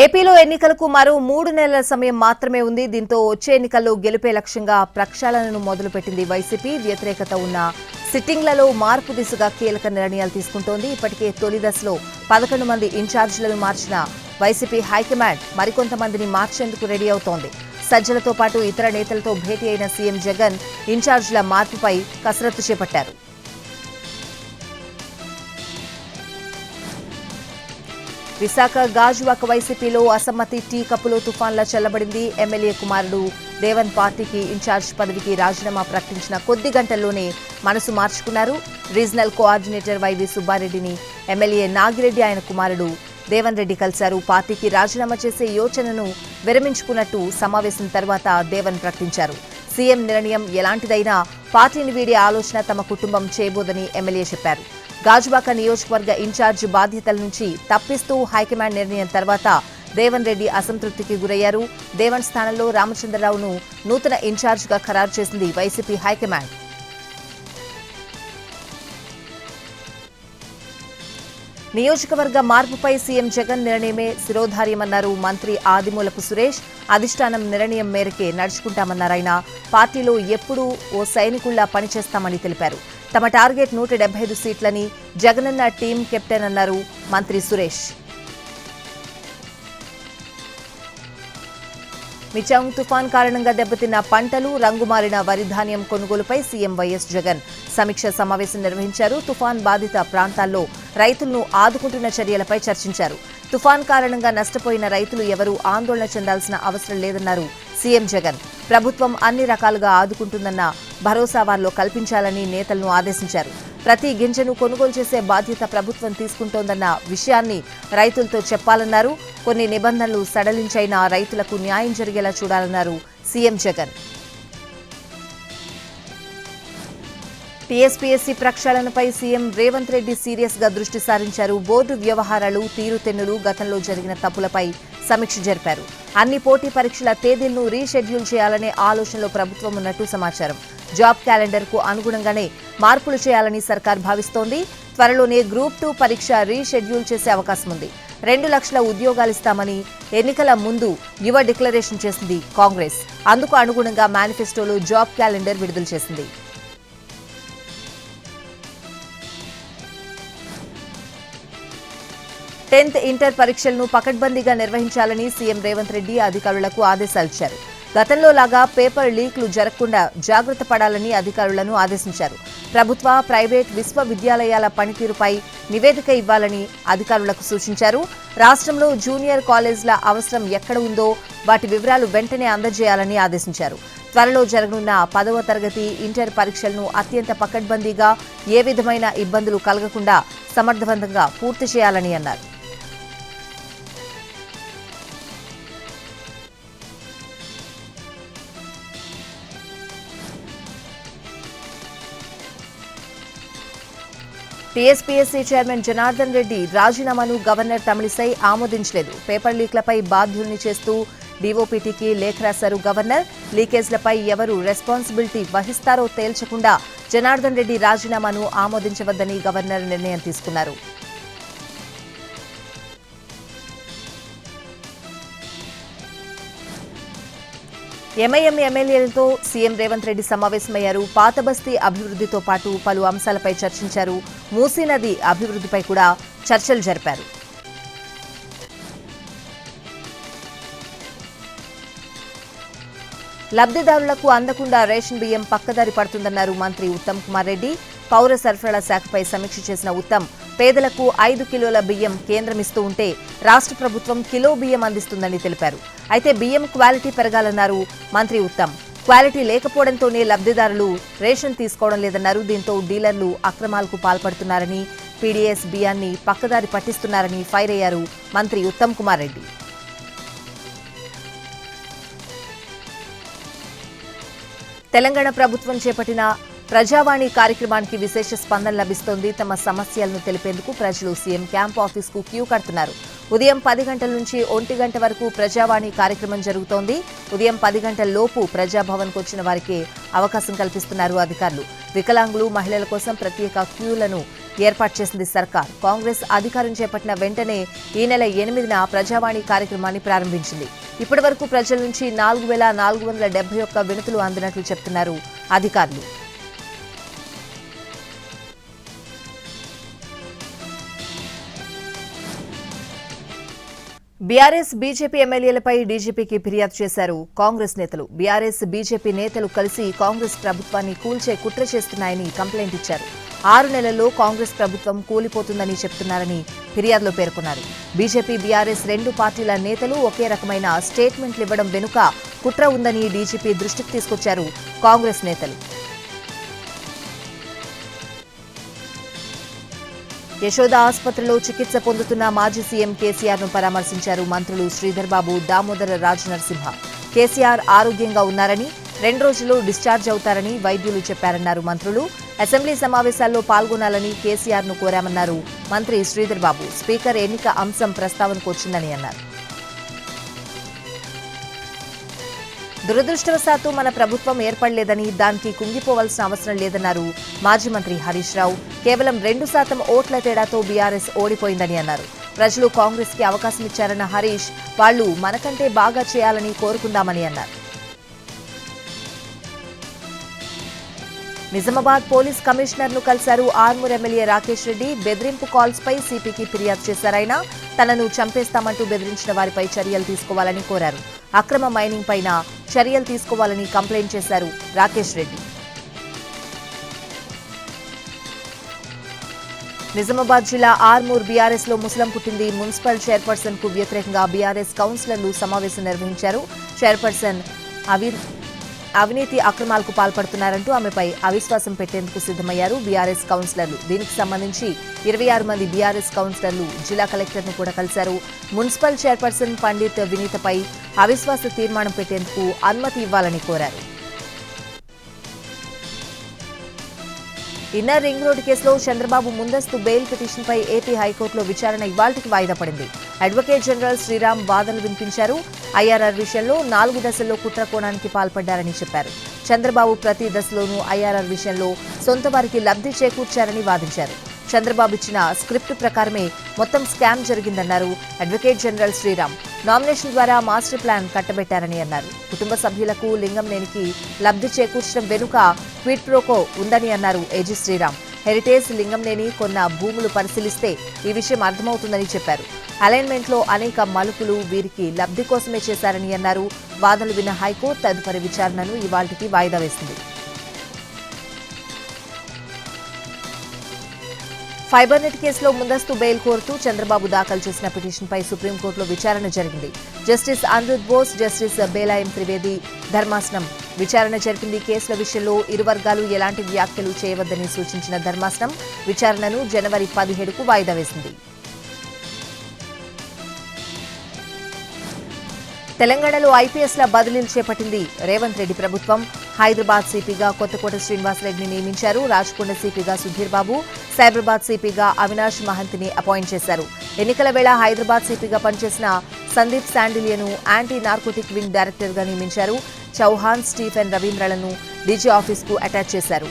ఏపీలో ఎన్నికలకు మరో 3 నెలల సమయం మాత్రమే ఉంది. దీంతో వచ్చే ఎన్నికల్లో గెలుపే లక్ష్యంగా ప్రక్షాళనను మొదలుపెట్టింది వైసీపీ. వ్యతిరేకత ఉన్న సిట్టింగ్లలో మార్పు దిశగా కీలక నిర్ణయాలు తీసుకుంటోంది. ఇప్పటికే తొలి దశలో 11 మంది ఇన్ఛార్జీలను మార్చిన వైసీపీ హైకమాండ్ మరికొంతమందిని మార్చేందుకు రెడీ అవుతోంది. సజ్జలతో పాటు ఇతర నేతలతో భేటీ అయిన సీఎం జగన్ ఇన్ఛార్జీల మార్పుపై కసరత్తు చేపట్టారు. విశాఖ గాజువాక వైసీపీలో అసమ్మతి టీ కప్పులో తుఫాన్లా చల్లబడింది. ఎమ్మెల్యే కుమారుడు దేవన్ పార్టీకి ఇన్ఛార్జ్ పదవికి రాజీనామా ప్రకటించిన కొద్ది గంటల్లోనే మనసు మార్చుకున్నారు. రీజనల్ కోఆర్డినేటర్ వైవి సుబ్బారెడ్డిని ఎమ్మెల్యే నాగిరెడ్డి ఆయన కుమారుడు దేవన్ రెడ్డి కలిశారు. పార్టీకి రాజీనామా చేసే యోచనను విరమించుకున్నట్టు సమావేశం తర్వాత దేవన్ ప్రకటించారు. సీఎం నిర్ణయం ఎలాంటిదైనా పార్టీని వీడే ఆలోచన తమ కుటుంబం చేయబోదని ఎమ్మెల్యే చెప్పారు. గాజువాక నియోజకవర్గ ఇన్ఛార్జ్ బాధ్యతల నుంచి తప్పిస్తూ హైకమాండ్ నిర్ణయం తర్వాత దేవన్ రెడ్డి అసంతృప్తికి గురయ్యారు. దేవన్ స్థానంలో రామచంద్రరావును నూతన ఇన్ఛార్జిగా ఖరారు చేసింది వైసీపీ హైకమాండ్. నియోజకవర్గ మార్పుపై సీఎం జగన్ నిర్ణయమే శిరోధార్యమన్నారు మంత్రి ఆదిమూలపు సురేష్. అధిష్టానం నిర్ణయం మేరకే నడుచుకుంటామన్నారాయన. పార్టీలో ఎప్పుడూ ఓ సైనికుల్లా పనిచేస్తామని తెలిపారు. తమ టార్గెట్ 175 సీట్లని జగనన్న టీం కెప్టెన్ అన్నారు మంత్రి సురేష్. మిచాంగ్ తుఫాన్ కారణంగా దెబ్బతిన్న పంటలు, రంగుమారిన వరి ధాన్యం కొనుగోలుపై సీఎం వైఎస్ జగన్ సమీక్ష సమావేశం నిర్వహించారు. తుఫాన్ బాధిత ప్రాంతాల్లో రైతులను ఆదుకుంటున్న చర్యలపై చర్చించారు. తుఫాన్ కారణంగా నష్టపోయిన రైతులు ఎవరూ ఆందోళన చెందాల్సిన అవసరం లేదన్నారు సీఎం జగన్. ప్రభుత్వం అన్ని రకాలుగా ఆదుకుంటుందన్న భరోసా వారిలో కల్పించాలని నేతలను ఆదేశించారు. ప్రతి గింజను కొనుగోలు చేసే బాధ్యత ప్రభుత్వం తీసుకుంటోందన్న విషయాన్ని రైతులతో చెప్పాలన్నారు. కొన్ని నిబంధనలు సడలించైనా రైతులకు న్యాయం జరిగేలా చూడాలన్నారు సీఎం జగన్. టీఎస్పీఎస్సీ ప్రక్షాళనపై సీఎం రేవంత్ రెడ్డి సీరియస్ గా దృష్టి సారించారు. బోర్డు వ్యవహారాలు, తీరుతెన్నులు, గతంలో జరిగిన తప్పులపై సమీక్ష జరిపారు. అన్ని పోటీ పరీక్షల తేదీలను రీషెడ్యూల్ చేయాలనే ఆలోచనలో ప్రభుత్వం ఉన్నట్టు సమాచారం. జాబ్ క్యాలెండర్ కు అనుగుణంగానే మార్పులు చేయాలని సర్కార్ భావిస్తోంది. త్వరలోనే గ్రూప్ 2 పరీక్ష రీషెడ్యూల్ చేసే అవకాశం ఉంది. 2 లక్షల ఉద్యోగాలిస్తామని ఎన్నికల ముందు యువ డిక్లరేషన్ చేసింది కాంగ్రెస్. అందుకు అనుగుణంగా మేనిఫెస్టోలో జాబ్ క్యాలెండర్ విడుదల చేసింది. 10th ఇంటర్ పరీక్షలను పకడ్బందీగా నిర్వహించాలని సీఎం రేవంత్ రెడ్డి అధికారులకు ఆదేశాలు ఇచ్చారు. గతంలో లాగా పేపర్ లీక్లు జరగకుండా జాగ్రత్త పడాలని అధికారులను ఆదేశించారు. ప్రభుత్వ, ప్రైవేట్ విశ్వవిద్యాలయాల పనితీరుపై నివేదిక ఇవ్వాలని అధికారులకు సూచించారు. రాష్ట్రంలో జూనియర్ కాలేజీల అవసరం ఎక్కడ ఉందో వాటి వివరాలు వెంటనే అందజేయాలని ఆదేశించారు. త్వరలో జరగనున్న 10వ తరగతి ఇంటర్ పరీక్షలను అత్యంత పకడ్బందీగా, ఏ విధమైన ఇబ్బందులు కలగకుండా సమర్థవంతంగా పూర్తి చేయాలని అన్నారు. టీఎస్పీఎస్సీ చైర్మన్ జనార్దన్ రెడ్డి రాజీనామాను గవర్నర్ తమిళిసై ఆమోదించలేదు. పేపర్ లీక్లపై బాధ్యుల్ని చేస్తూ డీఓపీటీకి లేఖ రాశారు గవర్నర్. లీకేజ్లపై ఎవరు రెస్పాన్సిబిలిటీ వహిస్తారో తేల్చకుండా జనార్దన్ రెడ్డి రాజీనామాను ఆమోదించవద్దని గవర్నర్ నిర్ణయం తీసుకున్నారు. ఎంఐఎం ఎమ్మెల్యేలతో సీఎం రేవంత్ రెడ్డి సమావేశమయ్యారు. పాత బస్తీ అభివృద్ధితో పాటు పలు అంశాలపై చర్చించారు. మూసీ నది అభివృద్ధిపై కూడా చర్చలు జరిపారు. లబ్ధిదారులకు అందకుండా రేషన్ బియ్యం పక్కదారి పడుతుందన్నారు మంత్రి ఉత్తమ్ కుమార్ రెడ్డి. పౌర సరఫరాల శాఖపై సమీక్ష చేసిన ఉత్తమ్ పేదలకు 5 కిలోల బియ్యం కేంద్రం ఇస్తూ ఉంటే రాష్ట్ర ప్రభుత్వం కిలో బియ్యం అందిస్తుందని తెలిపారు. అయితే బియ్యం క్వాలిటీ పెరగాలన్నారు మంత్రి ఉత్తమ్. క్వాలిటీ లేకపోవడంతోనే లబ్ధిదారులు రేషన్ తీసుకోవడం లేదన్నారు. దీంతో డీలర్లు అక్రమాలకు పాల్పడుతున్నారని, పీడీఎస్ బియ్యాన్ని పక్కదారి పట్టిస్తున్నారని ఫైర్ అయ్యారు మంత్రి ఉత్తమ్ కుమార్ రెడ్డి. తెలంగాణ ప్రభుత్వం చేపట్టిన ప్రజావాణి కార్యక్రమానికి విశేష స్పందన లభిస్తోంది. తమ సమస్యలను తెలిపేందుకు ప్రజలు సీఎం క్యాంప్ ఆఫీస్కు క్యూ కడుతున్నారు. ఉదయం 10 గంటల నుంచి 1 గంట వరకు ప్రజావాణి కార్యక్రమం జరుగుతోంది. ఉదయం 10 గంటల లోపు ప్రజాభవన్కు వచ్చిన వారికి అవకాశం కల్పిస్తున్నారు అధికారులు. వికలాంగులు, మహిళల కోసం ప్రత్యేక క్యూలను ఏర్పాటు చేసింది సర్కార్. కాంగ్రెస్ అధికారం చేపట్టిన వెంటనే ఈ నెల 8న ప్రజావాణి కార్యక్రమాన్ని ప్రారంభించింది. ఇప్పటి వరకు ప్రజల నుంచి 4,471 వినతులు అందినట్లు చెప్తున్నారు అధికారులు. బీఆర్ఎస్, బీజేపీ ఎమ్మెల్యేలపై డీజీపీకి ఫిర్యాదు చేశారు కాంగ్రెస్ నేతలు. బీఆర్ఎస్, బీజేపీ నేతలు కలిసి కాంగ్రెస్ ప్రభుత్వాన్ని కూల్చే కుట్ర చేస్తున్నాయని కంప్లైంట్ ఇచ్చారు. 6 నెలల్లో కాంగ్రెస్ ప్రభుత్వం కూలిపోతుందని చెప్తున్నారని ఫిర్యాదులో పేర్కొన్నారు. బీజేపీ, బీఆర్ఎస్ 2 పార్టీల నేతలు ఒకే రకమైన స్టేట్మెంట్లు ఇవ్వడం వెనుక కుట్ర ఉందని డీజీపీ దృష్టికి తీసుకొచ్చారు కాంగ్రెస్ నేతలు. యశోద ఆసుపత్రిలో చికిత్స పొందుతున్న మాజీ సీఎం కేసీఆర్ ను పరామర్శించారు మంత్రులు శ్రీధర్ బాబు, దామోదర రాజనరసింహ. కేసీఆర్ ఆరోగ్యంగా ఉన్నారని, 2 రోజుల్లో డిశ్చార్జ్ అవుతారని వైద్యులు చెప్పారన్నారు మంత్రులు. అసెంబ్లీ సమావేశాల్లో పాల్గొనాలని కేసీఆర్ ను కోరామన్నారు మంత్రి శ్రీధర్ బాబు. స్పీకర్ ఎన్నిక అంశం ప్రస్తావనకు వచ్చిందని అన్నారు. దురదృష్టవశాత్తు మన ప్రభుత్వం ఏర్పడలేదని, దానికి కుంగిపోవాల్సిన అవసరం లేదన్నారు మాజీ మంత్రి హరీష్ రావు. కేవలం 2% ఓట్ల తేడాతో బీఆర్ఎస్ ఓడిపోయిందని అన్నారు. ప్రజలు కాంగ్రెస్ కి అవకాశం ఇచ్చారన్న హరీష్, వాళ్లు మనకంటే బాగా చేయాలని కోరుకుందామని అన్నారు. నిజామాబాద్ పోలీస్ కమిషనర్ ను కలిశారు ఆర్మూర్ ఎమ్మెల్యే రాకేష్ రెడ్డి. బెదిరింపు కాల్స్ పై సిపికి ఫిర్యాదు చేశారాయన. తనను చంపేస్తామంటూ బెదిరించిన వారిపై చర్యలు తీసుకోవాలని కోరారు. అక్రమ మైనింగ్ పైన చర్యలు తీసుకోవాలని కంప్లైంట్ చేశారు రాకేష్ రెడ్డి. నిజామాబాద్ జిల్లా ఆర్మూర్ బీఆర్ఎస్ లో ముసలం పుట్టింది. మున్సిపల్ చైర్పర్సన్ కు వ్యతిరేకంగా బీఆర్ఎస్ కౌన్సిలర్లు సమావేశం నిర్వహించారు. చైర్పర్సన్ అవినీతి అక్రమాలకు పాల్పడుతున్నారంటూ ఆమెపై అవిశ్వాసం పెట్టేందుకు సిద్ధమయ్యారు బీఆర్ఎస్ కౌన్సిలర్లు. దీనికి సంబంధించి 26 మంది బీఆర్ఎస్ కౌన్సిలర్లు జిల్లా కలెక్టర్ను కూడా కలిశారు. మున్సిపల్ చైర్పర్సన్ పండిత్ వినీతపై అవిశ్వాస తీర్మానం పెట్టేందుకు అనుమతి ఇవ్వాలని కోరారు. ఇన్నర్ రింగ్ రోడ్డు కేసులో చంద్రబాబు ముందస్తు బెయిల్ పిటిషన్పై ఏపీ హైకోర్టులో విచారణ ఇవాళ్టికి వాయిదా పడింది. అడ్వకేట్ జనరల్ శ్రీరామ్ వాదనలు వినిపించారు. ఐఆర్ఆర్ విషయంలో 4 దశల్లో కుట్ర కోణానికి పాల్పడ్డారని చెప్పారు. చంద్రబాబు ప్రతి దశలోనూ ఐఆర్ఆర్ విషయంలో సొంత వారికి లబ్ధి చేకూర్చారని వాదించారు. చంద్రబాబు ఇచ్చిన స్క్రిప్ట్ ప్రకారమే మొత్తం స్కామ్ జరిగిందన్నారు అడ్వకేట్ జనరల్ శ్రీరామ్. నామినేషన్ ద్వారా మాస్టర్ ప్లాన్ కట్టబెట్టారని అన్నారు. కుటుంబ సభ్యులకు లింగంనేనికి లబ్ధి చేకూర్చడం వెనుక క్విడ్ ప్రోకో ఉందని అన్నారు ఏజీ శ్రీరామ్. హెరిటేజ్ లింగంనేని కొన్న భూములు పరిశీలిస్తే ఈ విషయం అర్థమవుతుందని చెప్పారు. అలైన్మెంట్లో అనేక మలుపులు వీరికి లబ్ధి కోసమే చేశారని అన్నారు. వాదనలు విన్న హైకోర్టు తదుపరి విచారణను ఇవాళ్టికి వాయిదా వేసింది. ఫైబర్ నెట్ కేసులో ముందస్తు బెయిల్ కోరుతూ చంద్రబాబు దాఖలు చేసిన పిటిషన్పై సుప్రీంకోర్టులో విచారణ జరిగింది. జస్టిస్ అనిరుద్ బోస్, జస్టిస్ బేలాయం త్రివేది ధర్మాసనం విచారణ జరిపింది. కేసుల విషయంలో ఇరు వర్గాలు ఎలాంటి వ్యాఖ్యలు చేయవద్దని సూచించిన ధర్మాసనం విచారణను జనవరి 17కు వాయిదా వేసింది. తెలంగాణలో ఐపీఎస్ల బదిలీలు చేపట్టింది రేవంత్ రెడ్డి ప్రభుత్వం. హైదరాబాద్ సిపిగా కొత్తకోట శ్రీనివాసరెడ్డిని నియమించారు. రాచకొండ సిపిగా సుధీర్ బాబు, సైబరాబాద్ సిపిగా అవినాష్ మహంతిని అపాయింట్ చేశారు. ఎన్నికల వేళ హైదరాబాద్ సిపిగా పనిచేసిన సందీప్ శాండిలియను యాంటీ నార్కోటిక్ వింగ్ డైరెక్టర్గా నియమించారు. చౌహాన్, స్టీఫెన్ రవీంద్రలను డీజీ ఆఫీస్కు అటాచ్ చేశారు.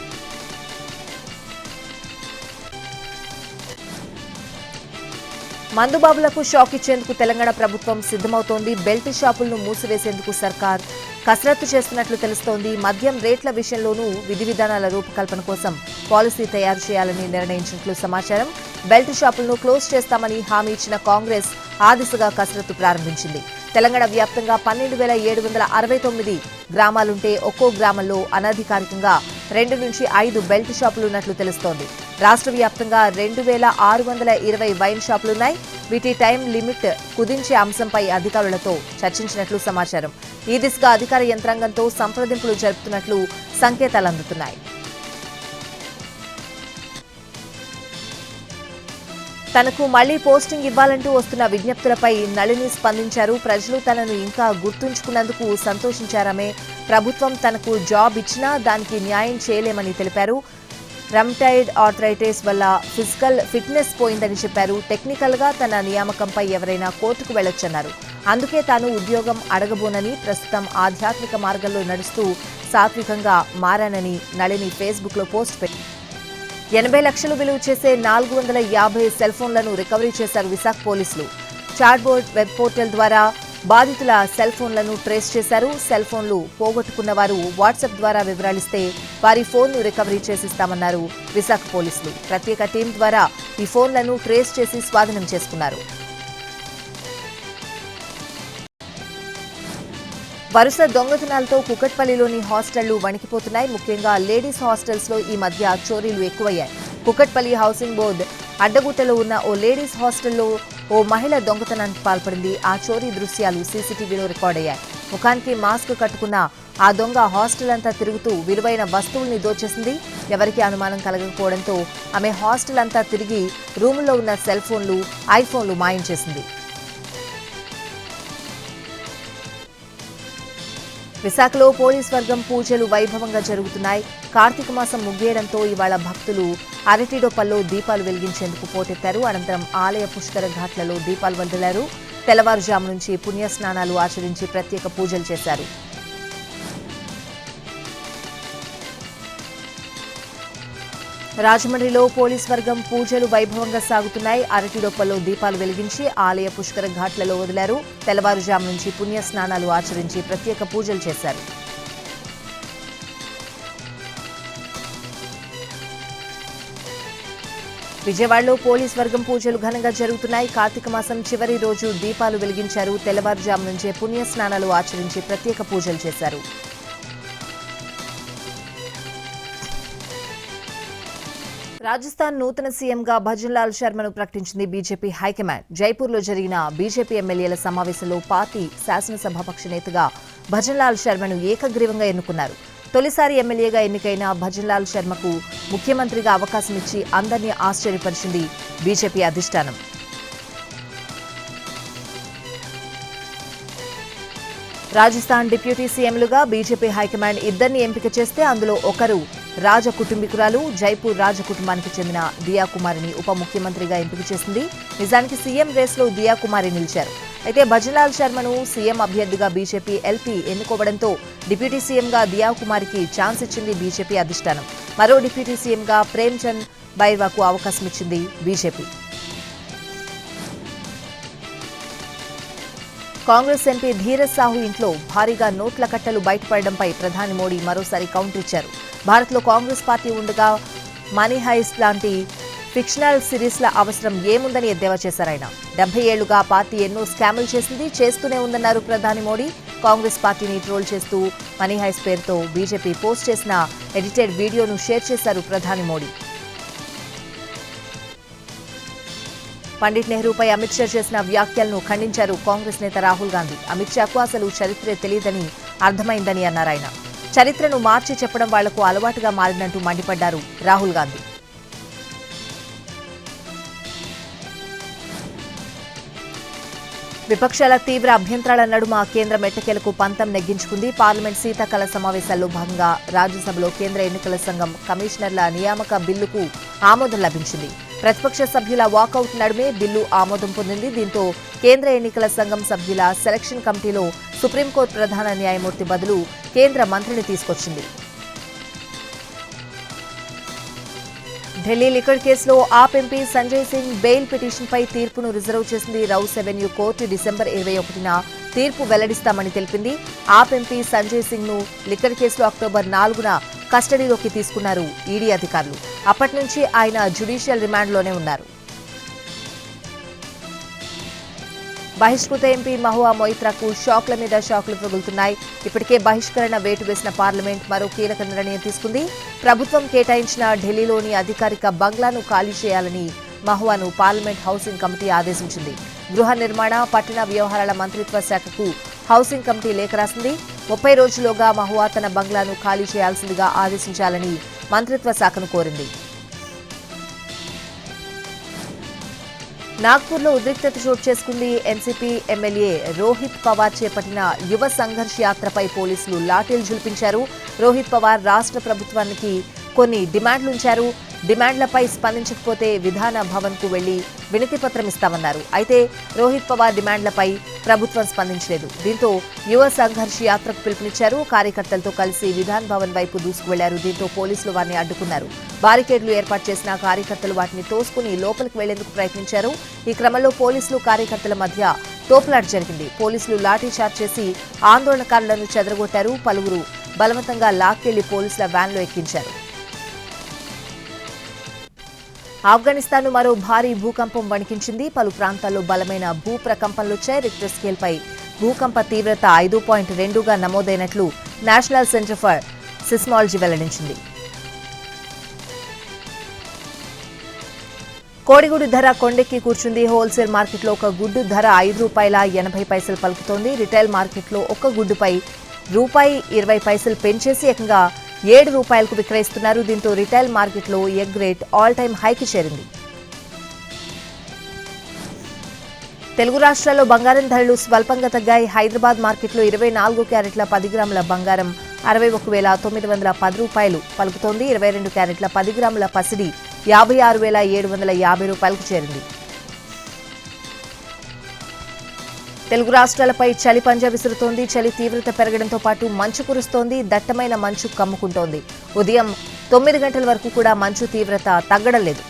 మందుబాబులకు షాక్ ఇచ్చేందుకు తెలంగాణ ప్రభుత్వం సిద్ధమవుతోంది. బెల్ట్ షాపులను మూసివేసేందుకు సర్కార్ కసరత్తు చేస్తున్నట్లు తెలుస్తోంది. మద్యం రేట్ల విషయంలోనూ విధి విధానాల రూపకల్పన కోసం పాలసీ తయారు చేయాలని నిర్ణయించినట్లు సమాచారం. బెల్ట్ షాపులను క్లోజ్ చేస్తామని హామీ ఇచ్చిన కాంగ్రెస్ ఆ దిశగా కసరత్తు ప్రారంభించింది. తెలంగాణ వ్యాప్తంగా 12,769 గ్రామాలుంటే ఒక్కో గ్రామంలో అనధికారికంగా 2 నుంచి 5 బెల్ట్ షాపులున్నట్లు తెలుస్తోంది. రాష్ట్ర వ్యాప్తంగా 2,620 వైన్ షాపులున్నాయి. వీటి టైం లిమిట్ కుదించే అంశంపై అధికారులతో చర్చించినట్లు సమాచారం. ఈ దిశగా అధికార యంత్రాంగంతో సంప్రదింపులు జరుపుతున్నట్లు సంకేతాలు అందుతున్నాయి. తనకు మళ్లీ పోస్టింగ్ ఇవ్వాలంటూ వస్తున్న విజ్ఞప్తులపై నళిని స్పందించారు. ప్రజలు తనను ఇంకా గుర్తుంచుకున్నందుకు సంతోషించారామే. ప్రభుత్వం తనకు జాబ్ ఇచ్చినా దానికి న్యాయం చేయలేమని తెలిపారు. రమ్టైడ్ ఆర్థరైటిస్ వల్ల ఫిజికల్ ఫిట్నెస్ పోయిందని చెప్పారు. టెక్నికల్ గా తన నియామకంపై ఎవరైనా కోర్టుకు వెళ్లొచ్చన్నారు. అందుకే తాను ఉద్యోగం అడగబోనని, ప్రస్తుతం ఆధ్యాత్మిక మార్గంలో నడుస్తూ సాత్వికంగా మారానని నళిని ఫేస్బుక్ లో పోస్ట్ పెట్టారు. 80 లక్షలు విలువ చేసే 450 సెల్ ఫోన్లను రికవరీ చేశారు విశాఖ పోలీసులు. చాట్బోర్డ్ వెబ్ పోర్టల్ ద్వారా బాధితుల సెల్ ఫోన్లను ట్రేస్ చేశారు. సెల్ ఫోన్లు పోగొట్టుకున్న వారు వాట్సాప్ ద్వారా వివరాలిస్తే వారి ఫోన్ను రికవరీ చేసిస్తామన్నారు విశాఖ పోలీసులు. ప్రత్యేక టీం ద్వారా ఈ ఫోన్లను ట్రేస్ చేసి స్వాధీనం చేసుకున్నారు. వరుస దొంగతనాలతో కుకట్పల్లిలోని హాస్టళ్లు వణికిపోతున్నాయి. ముఖ్యంగా లేడీస్ హాస్టల్స్ లో ఈ మధ్య చోరీలు ఎక్కువయ్యాయి. కుకట్పల్లి హౌసింగ్ బోర్డు అడ్డగుట్టలో ఉన్న ఓ లేడీస్ హాస్టల్లో ఓ మహిళ దొంగతనానికి పాల్పడింది. ఆ చోరీ దృశ్యాలు సీసీటీవీలో రికార్డయ్యాయి. ముఖానికి మాస్క్ కట్టుకున్న ఆ దొంగ హాస్టల్ అంతా తిరుగుతూ విలువైన వస్తువుల్ని దోచేసింది. ఎవరికీ అనుమానం కలగకపోవడంతో ఆమె హాస్టల్ అంతా తిరిగి రూముల్లో ఉన్న సెల్ ఫోన్లు, ఐఫోన్లు మాయం చేసింది. విశాఖలో పోలీస్ వర్గం పూజలు వైభవంగా జరుగుతున్నాయి. కార్తీక మాసం ముగియడంతో ఇవాళ భక్తులు అరటిడొప్పల్లో దీపాలు వెలిగించేందుకు పోటెత్తారు. అనంతరం ఆలయ పుష్కర ఘాట్లలో దీపాలు వదిలారు. తెల్లవారుజాము నుంచి పుణ్యస్నానాలు ఆచరించి ప్రత్యేక పూజలు చేశారు. రాజమండ్రిలో పోలీస్ వర్గం పూజలు వైభవంగా సాగుతున్నాయి. అరటిడొప్పల్లో దీపాలు వెలిగించి ఆలయ పుష్కర ఘాట్లలో వదిలారు. తెల్లవారుజాము నుంచి పుణ్య స్నానాలు ఆచరించి ప్రత్యేక పూజలు చేశారు. విజయవాడలో పోలీస్ వర్గం పూజలు ఘనంగా జరుగుతున్నాయి. కార్తీక మాసం చివరి రోజు దీపాలు వెలిగించారు. తెల్లవారుజాము నుంచే పుణ్య స్నానాలు ఆచరించి ప్రత్యేక పూజలు చేశారు. రాజస్థాన్ నూతన సీఎంగా భజన్లాల్ శర్మను ప్రకటించింది బీజేపీ హైకమాండ్. జైపూర్లో జరిగిన బీజేపీ ఎమ్మెల్యేల సమావేశంలో పార్టీ శాసనసభాపక్ష నేతగా భజన్లాల్ శర్మను ఏకగ్రీవంగా ఎన్నుకున్నారు. తొలిసారి ఎమ్మెల్యేగా ఎన్నికైన భజన్లాల్ శర్మకు ముఖ్యమంత్రిగా అవకాశం ఇచ్చి అందరినీ ఆశ్చర్యపరిచింది బీజేపీ అధిష్టానం. రాజస్థాన్ డిప్యూటీ సీఎంలుగా బీజేపీ హైకమాండ్ ఇద్దరిని ఎంపిక చేస్తే అందులో ఒకరు రాజ కుటుంబీకురాలు, జైపూర్ రాజ కుటుంబానికి చెందిన దియా కుమారిని ఉప ముఖ్యమంత్రిగా ఎంపిక చేసింది. నిజానికి సీఎం రేస్లో దియా కుమారి నిలిచారు. అయితే భజన్లాల్ శర్మను సీఎం అభ్యర్థిగా బీజేపీ ఎల్పీ ఎన్నుకోవడంతో డిప్యూటీ సీఎంగా దియా కుమారికి ఛాన్స్ ఇచ్చింది బీజేపీ అధిష్టానం. మరో డిప్యూటీ సీఎంగా ప్రేమ్చంద్ బైర్వాకు అవకాశం ఇచ్చింది బీజేపీ. కాంగ్రెస్ ఎంపీ ధీరజ్ సాహు ఇంట్లో భారీగా నోట్ల కట్టలు బయటపడడంపై ప్రధాని మోడీ మరోసారి కౌంటర్ ఇచ్చారు. భారత్లో కాంగ్రెస్ పార్టీ ఉండగా మనీ హైస్ట్ లాంటి ఫిక్షనల్ సిరీస్ల అవసరం ఏముందని ఎద్దేవా చేశారాయన. 70 ఏళ్లుగా పార్టీ ఎన్నో స్కాములు చేసింది, చేస్తూనే ఉందన్నారు ప్రధాని మోడీ. కాంగ్రెస్ పార్టీని ట్రోల్ చేస్తూ మనీ హైస్ట్ పేరుతో బీజేపీ పోస్ట్ చేసిన ఎడిటెడ్ వీడియోను షేర్ చేశారు ప్రధాని మోడీ. పండిట్ నెహ్రూపై అమిత్ షా చేసిన వ్యాఖ్యలను ఖండించారు కాంగ్రెస్ నేత రాహుల్ గాంధీ. అమిత్ షాకు అసలు చరిత్రే తెలియదని అర్థమైందని అన్నారాయన. చరిత్రను మార్చి చెప్పడం వాళ్లకు అలవాటుగా మారినట్టు మండిపడ్డారు రాహుల్ గాంధీ. విపక్షాల తీవ్ర అభ్యంతరాల నడుమ కేంద్రం ఎట్టకేలకు పంతం నెగ్గించుకుంది. పార్లమెంట్ శీతాకాల సమావేశాల్లో భాగంగా రాజ్యసభలో కేంద్ర ఎన్నికల సంఘం కమిషనర్ల నియామక బిల్లుకు ఆమోదం లభించింది. ప్రతిపక్ష సభ్యుల వాకౌట్ నడుమే బిల్లు ఆమోదం పొందింది. దీంతో కేంద్ర ఎన్నికల సంఘం సభ్యుల సెలక్షన్ కమిటీలో సుప్రీంకోర్టు ప్రధాన న్యాయమూర్తి బదులు కేంద్ర మంత్రిని తీసుకొచ్చింది. ఢిల్లీ లిక్కర్ కేసులో ఆప్ ఎంపీ సంజయ్ సింగ్ బెయిల్ పిటిషన్పై తీర్పును రిజర్వ్ చేసింది రౌస్ అవెన్యూ కోర్టు. డిసెంబర్ 21న తీర్పు వెల్లడిస్తామని తెలిపింది. ఆప్ ఎంపీ సంజయ్ సింగ్ ను లిక్కర్ కేసులో అక్టోబర్ 4న కస్టడీలోకి తీసుకున్నారు ఈడీ అధికారులు. అప్పటి నుంచి ఆయన జ్యుడిషియల్ రిమాండ్లోనే ఉన్నారు. బహిష్కృత ఎంపీ మహువా మొయిత్రాకు షాక్ల మీద షాక్లు తగులుతున్నాయి. ఇప్పటికే బహిష్కరణ వేటు వేసిన పార్లమెంట్ మరో కీలక నిర్ణయం తీసుకుంది. ప్రభుత్వం కేటాయించిన ఢిల్లీలోని అధికారిక బంగ్లాను ఖాళీ చేయాలని మహువాను పార్లమెంట్ హౌసింగ్ కమిటీ ఆదేశించింది. గృహ నిర్మాణ, పట్టణ వ్యవహారాల మంత్రిత్వ శాఖకు హౌసింగ్ కమిటీ లేఖ రాసింది. 30 రోజుల్లోగా మహువా తన బంగ్లాను ఖాళీ చేయాల్సిందిగా ఆదేశించాలని మంత్రిత్వ శాఖను కోరింది. నాగ్పూర్లో ఉద్రిక్తత చోటు చేసుకుంది. ఎన్సీపీ ఎమ్మెల్యే రోహిత్ పవార్ చేపట్టిన యువ సంఘర్ష్ యాత్రపై పోలీసులు లాఠీలు ఝుల్పించారు. రోహిత్ పవార్ రాష్ట్ర ప్రభుత్వానికి కొన్ని డిమాండ్లుంచారు. డిమాండ్లపై స్పందించకపోతే విధాన భవన్కు వెళ్లి వినతి పత్రం ఇస్తామన్నారు. అయితే రోహిత్ పవార్ డిమాండ్లపై ప్రభుత్వం స్పందించలేదు. దీంతో యువ సంఘర్ష్ యాత్రకు పిలుపునిచ్చారు. కార్యకర్తలతో కలిసి విధాన్ భవన్ వైపు దూసుకువెళ్లారు. దీంతో పోలీసులు వారిని అడ్డుకున్నారు. బారికేడ్లు ఏర్పాటు చేసిన కార్యకర్తలు వాటిని తోసుకుని లోపలికి వెళ్లేందుకు ప్రయత్నించారు. ఈ క్రమంలో పోలీసులు కార్యకర్తల మధ్య తోపులాట జరిగింది. పోలీసులు లాఠీచార్జ్ చేసి ఆందోళనకారులను చెదరగొట్టారు. పలువురు బలవంతంగా లాక్కెళ్లి పోలీసుల వ్యాన్లో ఎక్కించారు. ఆఫ్ఘనిస్తాన్ను మరో భారీ భూకంపం వణికించింది. పలు ప్రాంతాల్లో బలమైన భూ ప్రకంపనలొచ్చాయి. రిక్టర్ స్కేల్పై భూకంప తీవ్రత 5.2గా నమోదైనట్లు నేషనల్ సెంటర్ ఫర్ సిస్మాలజీ వెల్లడించింది. కోడిగుడ్డు ధర కొండెక్కి కూర్చుంది. హోల్సేల్ మార్కెట్లో ఒక గుడ్డు ధర ₹5.80 పలుకుతోంది. రిటైల్ మార్కెట్లో ఒక గుడ్డుపై ₹1.20 పెంచేసి ఏకంగా ₹7కు విక్రయిస్తున్నారు. దీంతో రిటైల్ మార్కెట్లో ఎగ్ రేట్ ఆల్ టైమ్ హైకి చేరింది. తెలుగు రాష్ట్రాల్లో బంగారం ధరలు స్వల్పంగా తగ్గాయి. హైదరాబాద్ మార్కెట్లో 24 క్యారెట్ల 10 గ్రాముల బంగారం ₹61,910 పలుకుతోంది. 22 క్యారెట్ల 10 గ్రాముల పసిడి ₹56,750కు చేరింది. తెలుగు రాష్ట్రాలపై చలి పంజా విసురుతోంది. చలి తీవ్రత పెరగడంతో పాటు మంచు కురుస్తోంది. దట్టమైన మంచు కమ్ముకుంటోంది. ఉదయం 9 గంటల వరకు కూడా మంచు తీవ్రత తగ్గడం లేదు.